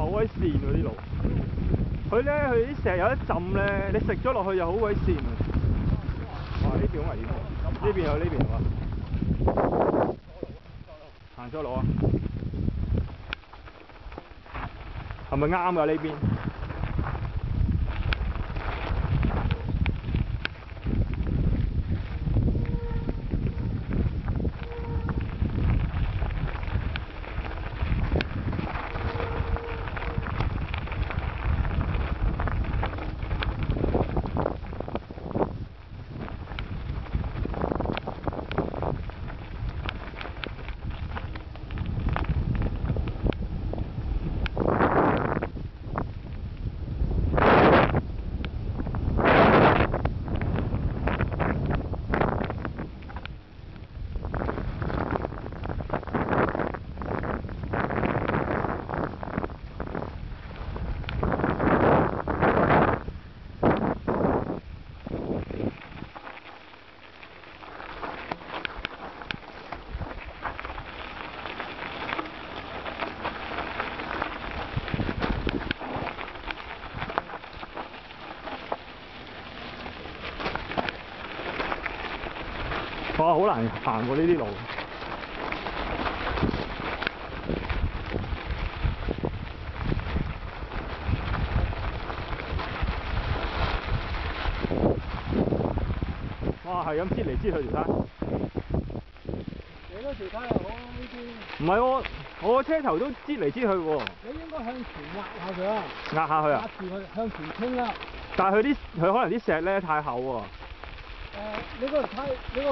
好鬼跣喎啲路。佢啲石有一浸咧，你食咗落去就好鬼跣啊！哇！呢邊好危險喎，呢邊有呢邊係嘛？行錯路啊！係咪啱㗎呢邊？哇！好難行過呢啲路。哇！係咁擠嚟擠去條山。你嗰條梯又好呢啲。唔係我個車頭都擠嚟擠去喎。你應該向前壓下佢啊！壓下去啊！壓住佢向前傾啦。但係佢可能啲石咧太厚喎。你嗰條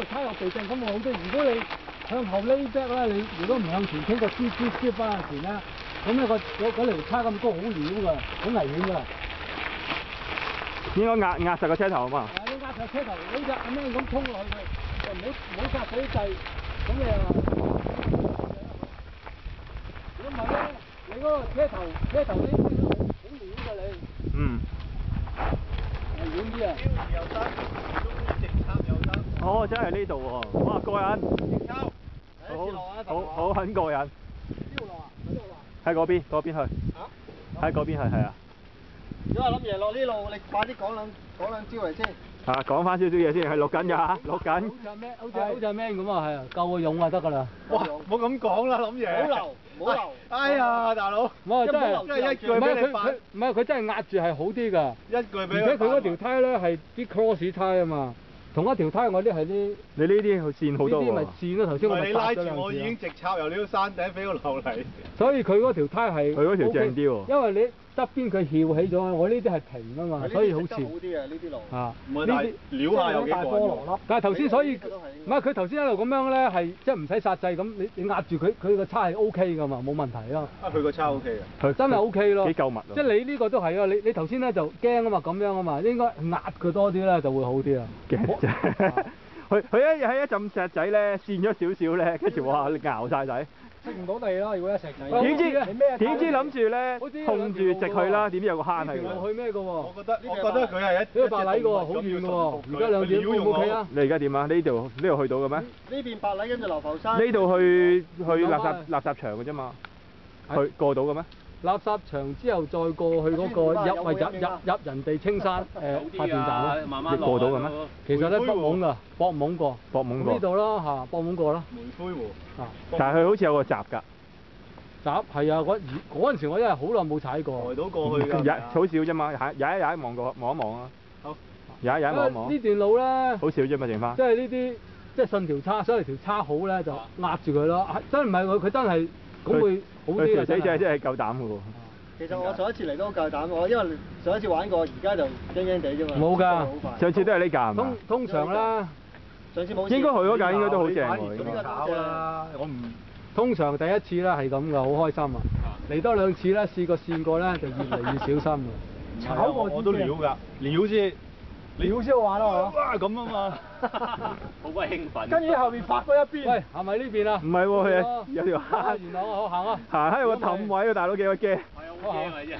梯落地震咁好啲。如果你向後 lay back 咧，你如果唔向前傾個支翻向前咧，咁咧嗰條梯咁高好撩㗎，好危險㗎。應該壓實個車頭啊嘛。你壓實車頭，好似阿咩咁衝落去佢，就唔好剎死掣，咁你啊，如果唔係咧，你嗰個車頭呢邊好撩㗎你。嗯。危險啲啊！又得，中直插又得。哦，真係呢度喎！哇，過癮！直插，好很過癮。邊度落啊？邊度落？喺嗰邊去。嚇？喺嗰邊去係啊。如果我諗爺落呢路，你快啲講兩招嚟先。啊，講翻少少嘢先，係錄緊㗎，錄緊。好似阿 Man 咁啊，係啊，夠個勇就得㗎啦。哇！唔好咁講啦，諗爺。唔好留。哎呀，大佬。我真係一句俾你發。唔係佢真係壓住係好啲㗎。一句俾你。而且佢嗰條梯咧係啲 cross 梯啊嘛，同一條梯我啲係啲。你呢啲線好多喎。呢啲咪線咯，頭先我咪你拉住我已經直插由呢個山頂飛咗落嚟。所以佢嗰條梯係。佢嗰條正啲喎。因為你側邊佢翹起咗，我呢啲係平啊嘛，所以好似。好啲啊！呢啲路。啊。唔係但係撩下有幾個人。但係頭先所以唔係佢頭先一路咁樣咧，係即係唔使煞掣咁，你壓住佢個叉係 O K 㗎嘛，冇問題咯。啊，佢個叉 O K 嘅。真係 O K 咯。幾夠密啊！即係你呢個都係啊！你頭先咧就驚啊嘛，咁樣啊嘛，應該壓佢多啲咧就會好啲啊。驚啫！佢喺一浸石仔咧，跣咗少少咧，跟住哇熬晒底。食唔到地啦！如果一石仔。點知諗住咧控住直去啦，點知有個坑喺度。去咩嘅喎？我覺得佢係一白禮嘅喎，好遠嘅喎。而家2點會唔會 OK 啊？你而家點啊？呢度去到嘅咩？呢邊白禮跟住流浮山。呢度去垃圾場嘅啫嘛。去過到嘅咩？垃圾場之後再過去嗰個入人哋青山發電站慢慢過到嘅咩？其實咧博懵過。呢度啦嚇，博懵過啦。梅灰湖。啊！但係佢好似有個閘㗎。閘係啊！嗰陣時我真係好耐冇踩過。抬到過去㗎。好少啫嘛，踩望一望啊。好。望一望。呢段路咧。好少啫嘛，剩翻。即係呢啲，即係順條叉，所以條叉好咧就壓住佢咯。真唔係佢真係咁會好啲嘅。佢死真係夠膽嘅喎。其實我上一次嚟都好夠膽，我因為上一次玩過，而家就驚驚地啫嘛。冇㗎，上次都係呢架係嘛？通常啦，上次冇。應該去嗰架應該都好正喎。應該炒啦，我唔。通常第一次啦係咁㗎，好開心啊！嚟多2次咧，試過咧就越嚟越小心㗎。炒我都撩㗎，撩先。撩先好玩咯哇咁啊嘛！好鬼興奮。跟住後面拍嗰一邊。喂，係咪呢邊啊？唔係喎，佢有條坑。元朗好行啊！行喺個氹位啊，大佬幾鬼驚。係啊，好驚啊真係。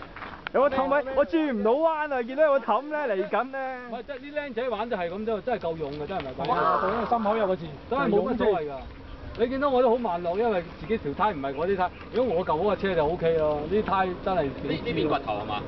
有個氹位，我轉唔到彎啊！見到有個氹咧嚟緊咧。唔係，即係啲僆仔玩就係咁啫，真係夠用嘅，真係唔係講。哇！到呢個心口有個字，真係冇乜所謂㗎。你見到我都好慢落，因為自己條胎唔係我啲胎。如果我舊嗰個車就 O K 咯，呢啲胎真係呢邊掘頭係嘛？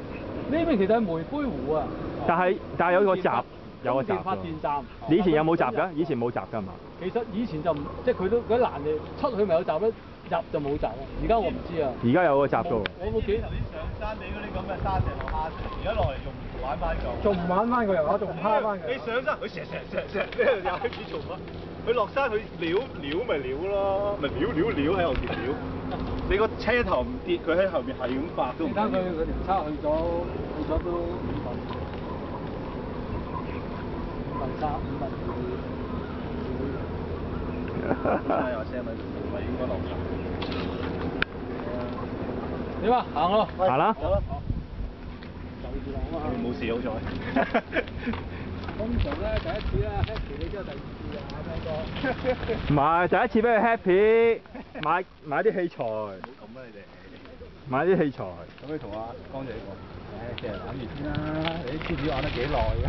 呢邊其實係梅灰湖啊。但係有個閘，有個閘發電站。你以前有冇閘㗎？以前冇閘㗎嘛？其實以前就唔，即係佢都嗰啲欄嘅出去咪有閘咧，入就冇閘啦。而家我唔知啊。而家有個閘㗎喎。我冇幾頭先上山地嗰啲咁嘅沙石落蝦石，而家落嚟仲唔玩翻個？仲唔玩翻佢又話仲唔趴翻佢？你上山佢成呢度又開始做乜？佢落山佢撩咪撩咯，咪撩喺後邊撩。你個車頭唔跌，佢喺後邊係咁發都唔。你睇佢條叉去咗都5分3、5分又話聲咪應該落閘。點啊？行咯。行啦。好啦。就住浪啊！冇事好彩。通常咧第一次咧 happy 你之後第二次啊咩哥？唔係第一次俾佢 happy，買啲器材。咁啊你哋。買啲器材。咁你同阿江姐講，其實諗住先啦，你啲獅子玩得幾耐嘅。